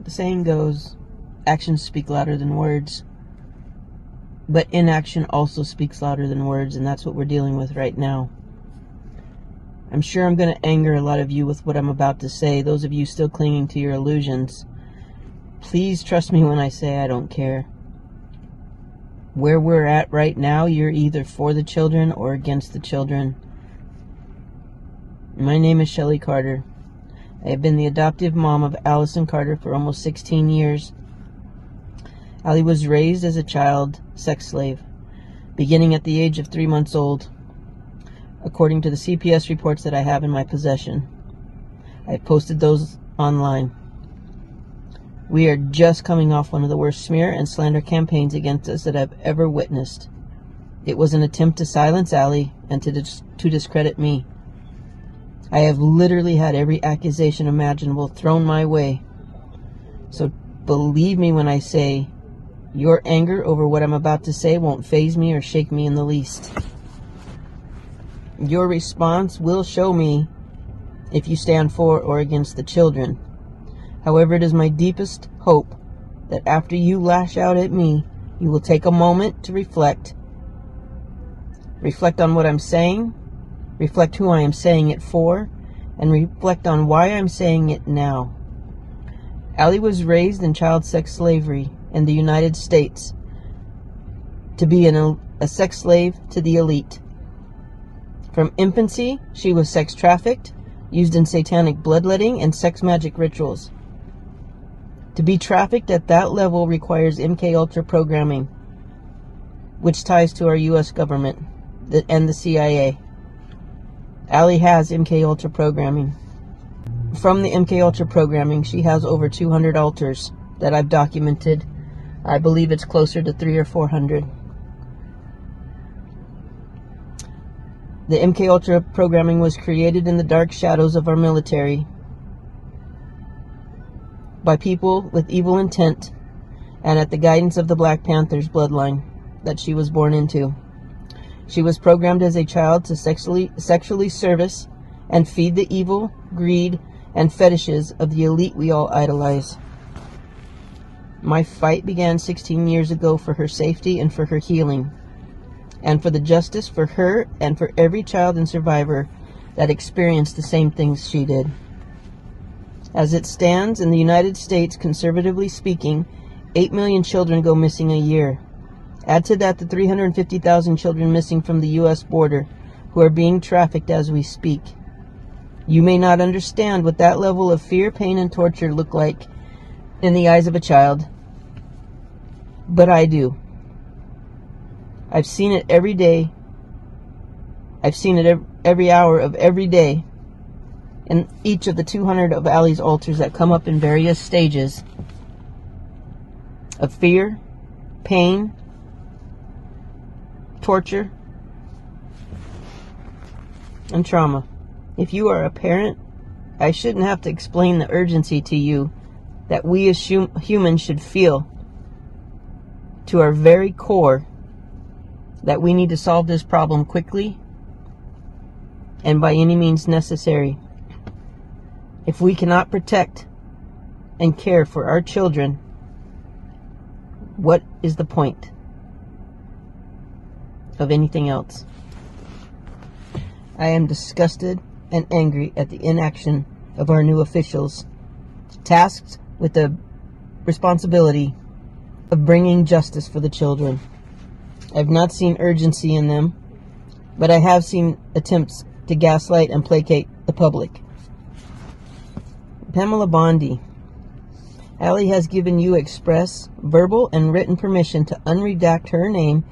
The saying goes, actions speak louder than words. But inaction also speaks louder than words, and that's what we're dealing with right now. I'm sure I'm going to anger a lot of you with what I'm about to say, those of you still clinging to your illusions. Please trust me when I say I don't care. Where we're at right now, you're either for the children or against the children. My name is Shelly Carter. I have been the adoptive mom of Allison Carter for almost 16 years. Allie was raised as a child sex slave, beginning at the age of 3 months old, according to the CPS reports that I have in my possession. I posted those online. We are just coming off one of the worst smear and slander campaigns against us that I've ever witnessed. It was an attempt to silence Allie and to discredit me. I have literally had every accusation imaginable thrown my way. So believe me when I say, your anger over what I'm about to say won't faze me or shake me in the least. Your response will show me if you stand for or against the children. However, it is my deepest hope that after you lash out at me, you will take a moment to reflect. Reflect on what I'm saying, reflect who I am saying it for, and reflect on why I'm saying it now. Allie was raised in child sex slavery in the United States to be a sex slave to the elite. From infancy, she was sex trafficked, used in satanic bloodletting and sex magic rituals. To be trafficked at that level requires MKUltra programming, which ties to our U.S. government and the CIA. Allie has MKUltra programming. From the MKUltra programming, she has over 200 altars that I've documented. I believe it's closer to 300 or 400. The MKUltra programming was created in the dark shadows of our military by people with evil intent and at the guidance of the Black Panther's bloodline that she was born into. She was programmed as a child to sexually service and feed the evil, greed, and fetishes of the elite we all idolize. My fight began 16 years ago for her safety and for her healing, and for the justice for her and for every child and survivor that experienced the same things she did. As it stands, in the United States, conservatively speaking, 8 million children go missing a year. Add to that the 350,000 children missing from the U.S. border who are being trafficked as we speak. You may not understand what that level of fear, pain, and torture look like in the eyes of a child, but I do. I've seen it every day. I've seen it every hour of every day in each of the 200 of Allie's altars that come up in various stages of fear, pain, torture, and trauma. If you are a parent, I shouldn't have to explain the urgency to you that we as humans should feel to our very core that we need to solve this problem quickly and by any means necessary. If we cannot protect and care for our children, what is the point of anything else? I am disgusted and angry at the inaction of our new officials, tasked with the responsibility of bringing justice for the children. I've not seen urgency in them, but I have seen attempts to gaslight and placate the public. Pamela Bondi, Allie has given you express, verbal, and written permission to unredact her name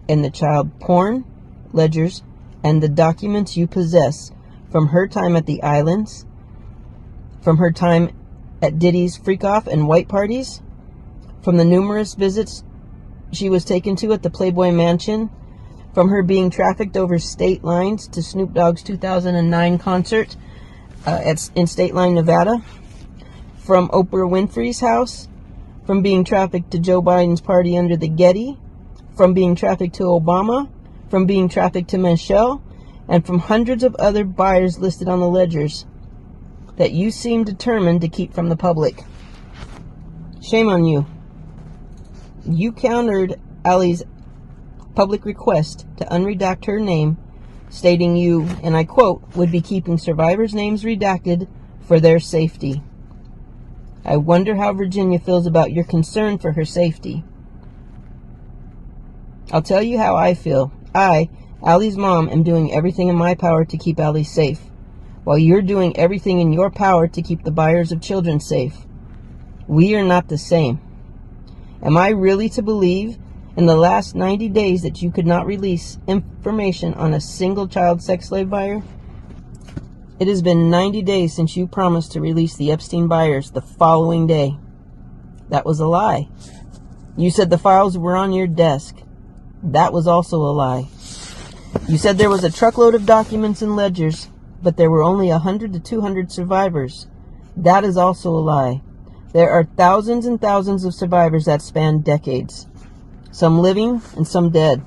in the child porn ledgers and the documents you possess from her time at the islands, from her time at Diddy's freak-off and white parties, from the numerous visits she was taken to at the Playboy Mansion, from her being trafficked over state lines to Snoop Dogg's 2009 concert in State Line, Nevada, from Oprah Winfrey's house, from being trafficked to Joe Biden's party under the Getty, from being trafficked to Obama, from being trafficked to Michelle, and from hundreds of other buyers listed on the ledgers that you seem determined to keep from the public. Shame on you. You countered Allie's public request to unredact her name, stating you, and I quote, would be keeping survivors' names redacted for their safety. I wonder how Virginia feels about your concern for her safety. I'll tell you how I feel. I, Allie's mom, am doing everything in my power to keep Allie safe, while you're doing everything in your power to keep the buyers of children safe. We are not the same. Am I really to believe in the last 90 days that you could not release information on a single child sex slave buyer? It has been 90 days since you promised to release the Epstein buyers the following day. That was a lie. You said the files were on your desk. That was also a lie. You said there was a truckload of documents and ledgers, but there were only 100 to 200 survivors. That is also a lie. There are thousands and thousands of survivors that span decades, some living and some dead.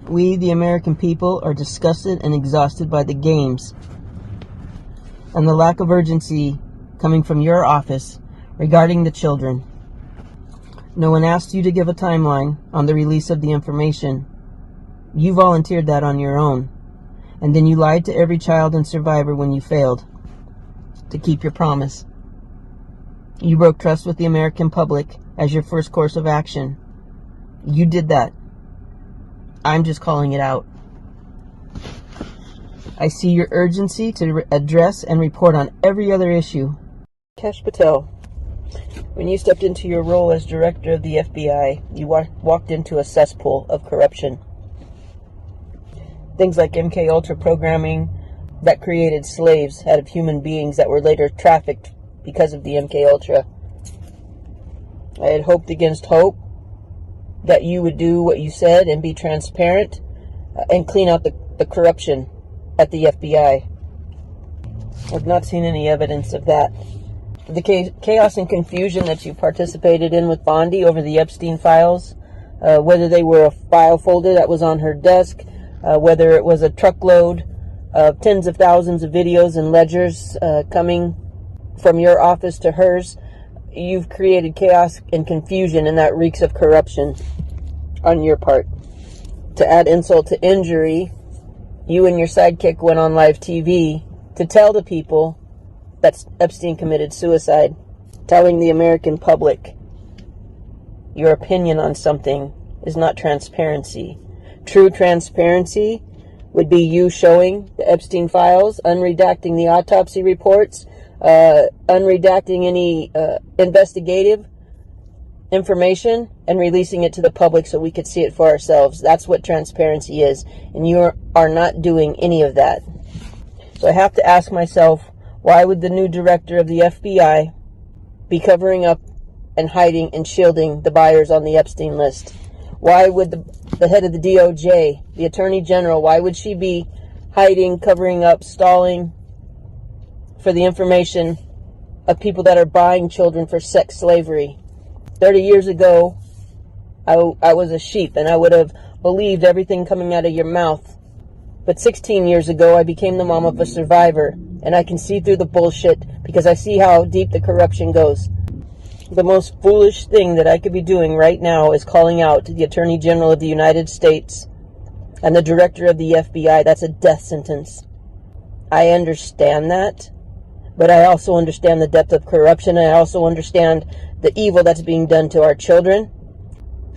We, the American people, are disgusted and exhausted by the games and the lack of urgency coming from your office regarding the children. No one asked you to give a timeline on the release of the information. You volunteered that on your own, and then you lied to every child and survivor when you failed to keep your promise. You broke trust with the American public as your first course of action. You did that. I'm just calling it out. I see your urgency to address and report on every other issue. Kesh Patel, when you stepped into your role as director of the FBI, you walked into a cesspool of corruption. Things like MK Ultra programming that created slaves out of human beings that were later trafficked because of the MK Ultra. I had hoped against hope that you would do what you said and be transparent and clean out the corruption at the FBI. I've not seen any evidence of that. The chaos and confusion that you participated in with Bondi over the Epstein files, whether they were a file folder that was on her desk, whether it was a truckload of tens of thousands of videos and ledgers coming from your office to hers, you've created chaos and confusion, and that reeks of corruption on your part. To add insult to injury, you and your sidekick went on live TV to tell the people that Epstein committed suicide, telling the American public your opinion on something is not transparency. True transparency would be you showing the Epstein files, unredacting the autopsy reports, unredacting any investigative information and releasing it to the public so we could see it for ourselves. That's what transparency is, and you are not doing any of that. So I have to ask myself, why would the new director of the FBI be covering up and hiding and shielding the buyers on the Epstein list? Why would the head of the DOJ, the Attorney General, why would she be hiding, covering up, stalling for the information of people that are buying children for sex slavery? 30 years ago, I was a sheep and I would have believed everything coming out of your mouth. But 16 years ago, I became the mom of a survivor, and I can see through the bullshit because I see how deep the corruption goes. The most foolish thing that I could be doing right now is calling out the Attorney General of the United States and the Director of the FBI. That's a death sentence. I understand that, but I also understand the depth of corruption. I also understand the evil that's being done to our children.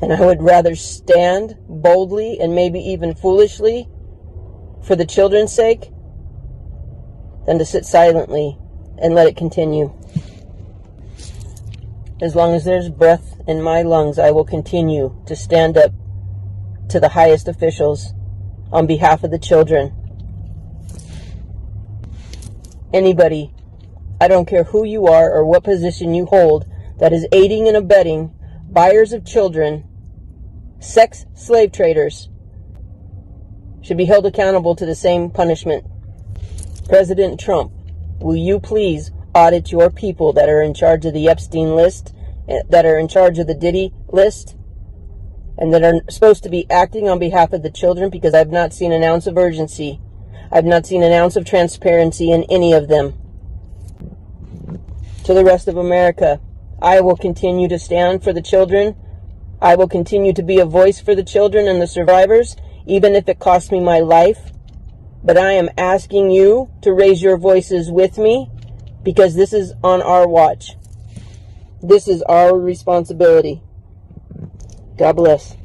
And I would rather stand boldly and maybe even foolishly for the children's sake than to sit silently and let it continue. As long as there's breath in my lungs, I will continue to stand up to the highest officials on behalf of the children. Anybody, I don't care who you are or what position you hold, that is aiding and abetting buyers of children, sex slave traders, should be held accountable to the same punishment. President Trump, will you please audit your people that are in charge of the Epstein list, that are in charge of the Diddy list, and that are supposed to be acting on behalf of the children, because I've not seen an ounce of urgency. I've not seen an ounce of transparency in any of them. To the rest of America, I will continue to stand for the children. I will continue to be a voice for the children and the survivors, even if it costs me my life. But I am asking you to raise your voices with me, because this is on our watch. This is our responsibility. God bless.